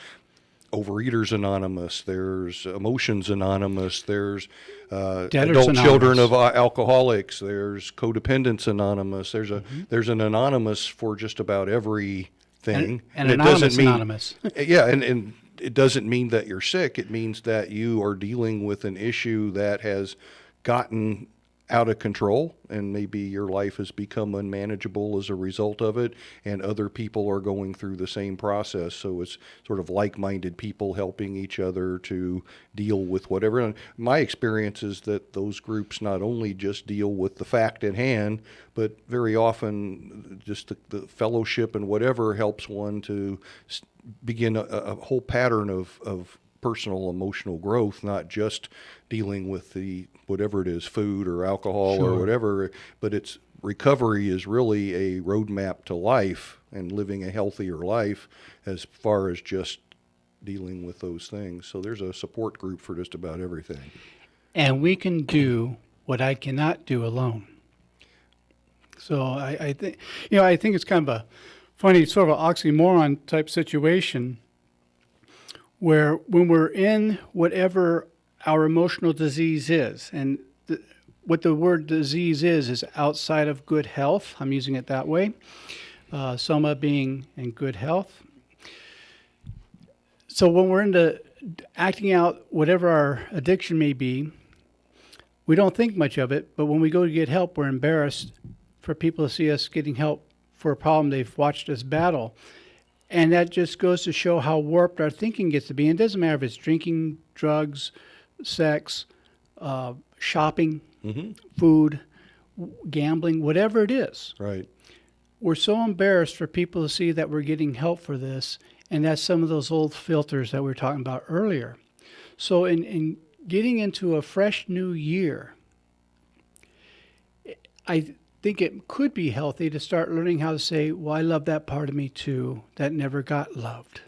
Overeaters Anonymous, there's Emotions Anonymous, there's Adult Anonymous. Children of Alcoholics, there's Codependents Anonymous. There's an Anonymous for just about every thing. And it anonymous, doesn't mean, anonymous. Yeah, and it doesn't mean that you're sick. It means that you are dealing with an issue that has gotten out of control, and maybe your life has become unmanageable as a result of it, and other people are going through the same process. So it's sort of like-minded people helping each other to deal with whatever. And my experience is that those groups not only just deal with the fact at hand, but very often just the fellowship and whatever helps one to begin a whole pattern of personal emotional growth, not just dealing with the whatever it is, food or alcohol Sure. or whatever, but it's recovery is really a roadmap to life and living a healthier life as far as just dealing with those things. So there's a support group for just about everything. And we can do what I cannot do alone. So I think, I think it's kind of a funny sort of an oxymoron type situation where when we're in whatever our emotional disease is, and what the word disease is outside of good health. I'm using it that way. Soma being in good health. So when we're into acting out whatever our addiction may be, we don't think much of it, but when we go to get help, we're embarrassed for people to see us getting help for a problem they've watched us battle. And that just goes to show how warped our thinking gets to be. And it doesn't matter if it's drinking, drugs, sex, shopping, food, gambling, whatever it is. Right. We're so embarrassed for people to see that we're getting help for this. And that's some of those old filters that we were talking about earlier. So in getting into a fresh new year, I think it could be healthy to start learning how to say, well, I love that part of me too that never got loved.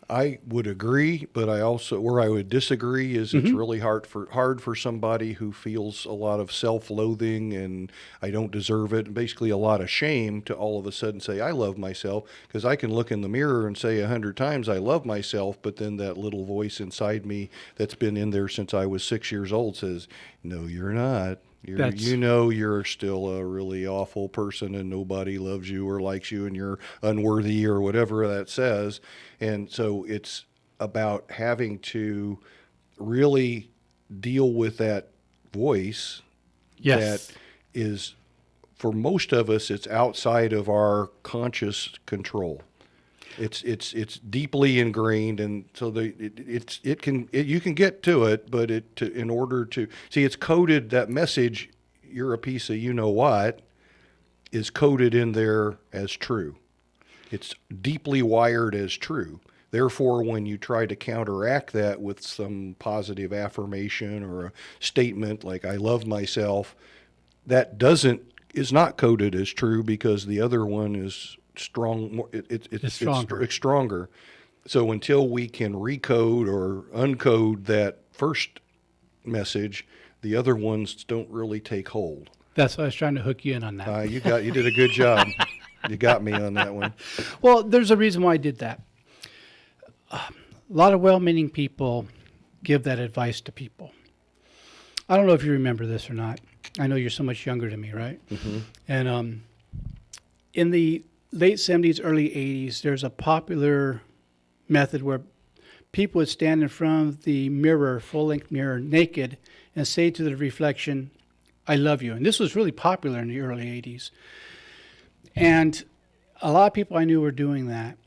I would agree, but where I would disagree is it's really hard for somebody who feels a lot of self-loathing and I don't deserve it, and basically a lot of shame, to all of a sudden say, I love myself, because I can look in the mirror and say 100 times I love myself, but then that little voice inside me that's been in there since I was 6 years old says, no, you're not. You're still a really awful person and nobody loves you or likes you and you're unworthy or whatever that says. And so it's about having to really deal with that voice that is, for most of us, it's outside of our conscious control. It's deeply ingrained, and so you can get to it, but in order to see, it's coded, that message, you're a piece of you know what, is coded in there as true. It's deeply wired as true. Therefore, when you try to counteract that with some positive affirmation or a statement like I love myself, that is not coded as true because the other one is strong. It's stronger. So until we can recode or uncode that first message, the other ones don't really take hold. That's why I was trying to hook you in on that. You did a good job. You got me on that one. Well, there's a reason why I did that. A lot of well-meaning people give that advice to people. I don't know if you remember this or not. I know you're so much younger than me, right? Mm-hmm. And in the late 70s, early 80s, there's a popular method where people would stand in front of the mirror, full-length mirror, naked, and say to the reflection, I love you. And this was really popular in the early 80s. And a lot of people I knew were doing that.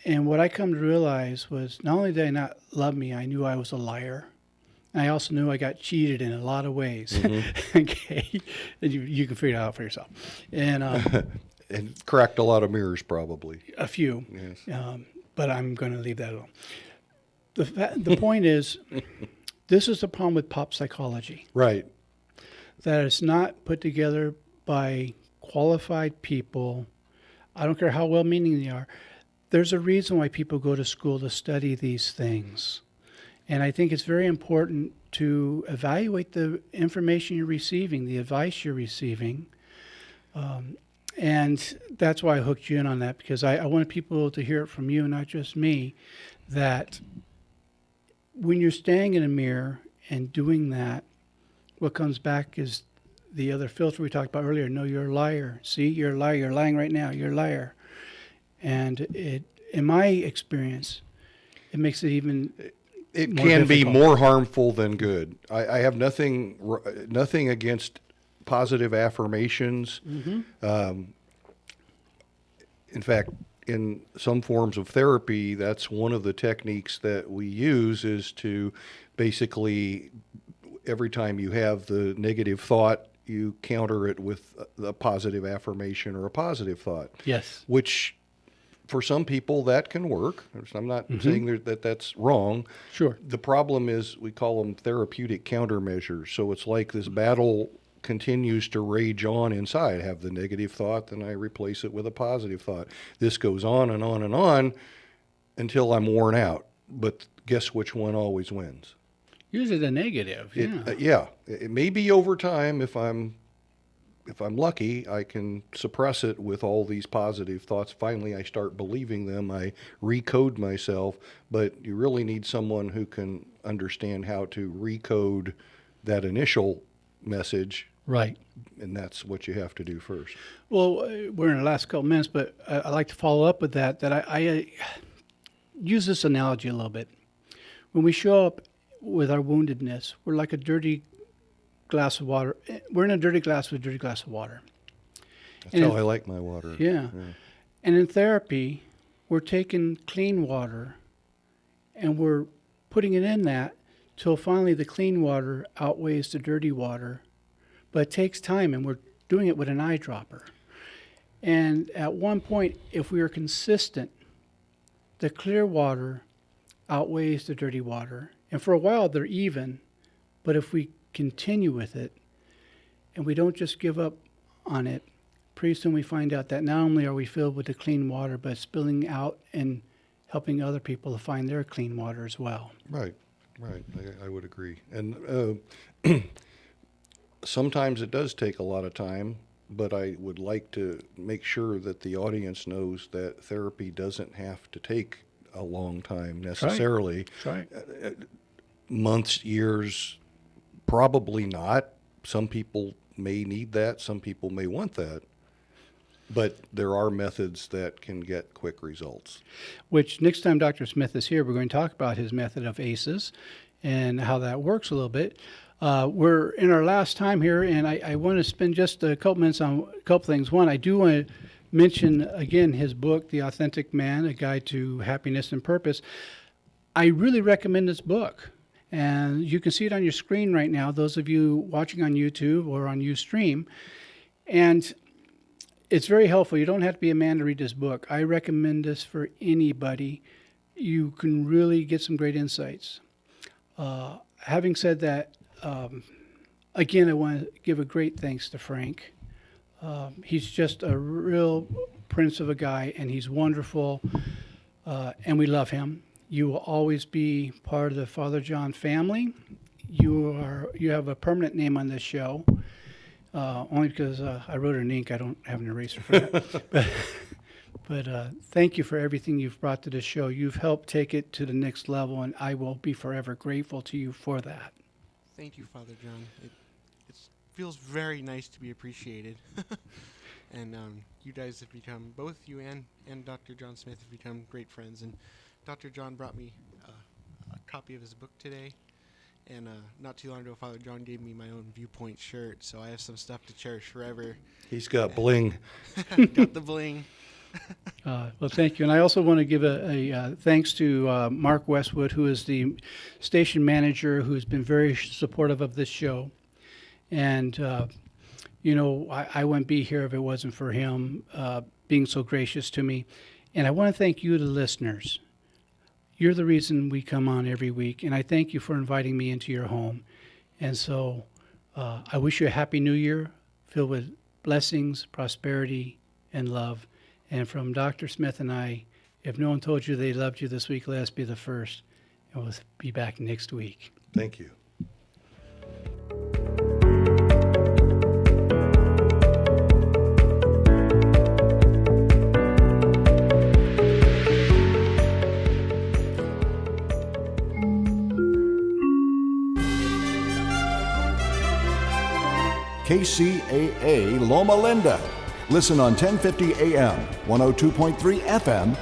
And what I come to realize was not only did I not love me, I knew I was a liar. And I also knew I got cheated in a lot of ways. Mm-hmm. Okay, and you can figure it out for yourself. And and cracked a lot of mirrors, probably. A few. Yes. But I'm going to leave that alone. The point is, this is the problem with pop psychology. Right. That it's not put together by qualified people. I don't care how well-meaning they are. There's a reason why people go to school to study these things. And I think it's very important to evaluate the information you're receiving, the advice you're receiving. And that's why I hooked you in on that, because I wanted people to hear it from you, not just me, that when you're standing in a mirror and doing that, what comes back is the other filter we talked about earlier. No, you're a liar. See, you're a liar. You're lying right now. You're a liar. And in my experience, it makes it even It more can be difficult. more harmful than good. I have nothing against positive affirmations. In fact, in some forms of therapy, that's one of the techniques that we use, is to basically, every time you have the negative thought, you counter it with a positive affirmation or a positive thought. Yes. Which, for some people, that can work. I'm not saying that that's wrong. Sure. The problem is, we call them therapeutic countermeasures. So it's like this battle continues to rage on inside. I have the negative thought, then I replace it with a positive thought. This goes on and on and on until I'm worn out. But guess which one always wins? Usually the negative. It may be over time, if I'm lucky, I can suppress it with all these positive thoughts. Finally, I start believing them. I recode myself. But you really need someone who can understand how to recode that initial message. Right. And that's what you have to do first. Well, we're in the last couple minutes, but I'd like to follow up with that I use this analogy a little bit. When we show up with our woundedness, we're like a dirty glass of water. We're in a dirty glass with a dirty glass of water. That's how I like my water. Yeah. And in therapy, we're taking clean water and we're putting it in that till finally the clean water outweighs the dirty water. But it takes time, and we're doing it with an eyedropper. And at one point, if we are consistent, the clear water outweighs the dirty water. And for a while, they're even. But if we continue with it, and we don't just give up on it, pretty soon we find out that not only are we filled with the clean water, but it's spilling out and helping other people to find their clean water as well. Right. I would agree. And sometimes it does take a lot of time, but I would like to make sure that the audience knows that therapy doesn't have to take a long time necessarily. That's right. Months, years, probably not. Some people may need that. Some people may want that. But there are methods that can get quick results. Which next time Dr. Smith is here, we're going to talk about his method of ACEs and how that works a little bit. We're in our last time here, and I want to spend just a couple minutes on a couple things. One, I do want to mention again his book, The Authentic Man, A Guide to Happiness and Purpose. I really recommend this book. And you can see it on your screen right now, those of you watching on YouTube or on Ustream. And it's very helpful. You don't have to be a man to read this book. I recommend this for anybody. You can really get some great insights. Having said that, again, I want to give a great thanks to Frank. He's just a real prince of a guy, and he's wonderful, and we love him. You will always be part of the Father John family. You have a permanent name on this show, only because I wrote it in ink. I don't have an eraser for that. But thank you for everything you've brought to this show. You've helped take it to the next level, and I will be forever grateful to you for that. Thank you, Father John. It feels very nice to be appreciated. And you guys have become, both you and Dr. John Smith have become great friends. And Dr. John brought me a copy of his book today. And not too long ago, Father John gave me my own Viewpoint shirt. So I have some stuff to cherish forever. He's got bling. Got the bling. Well, thank you. And I also want to give a thanks to Mark Westwood, who is the station manager, who's been very supportive of this show. And, I wouldn't be here if it wasn't for him being so gracious to me. And I want to thank you, the listeners. You're the reason we come on every week. And I thank you for inviting me into your home. And so I wish you a happy new year filled with blessings, prosperity, and love. And from Dr. Smith and I, if no one told you they loved you this week, let us be the first. And we'll be back next week. Thank you. KCAA Loma Linda. Listen on 1050 AM, 102.3 FM,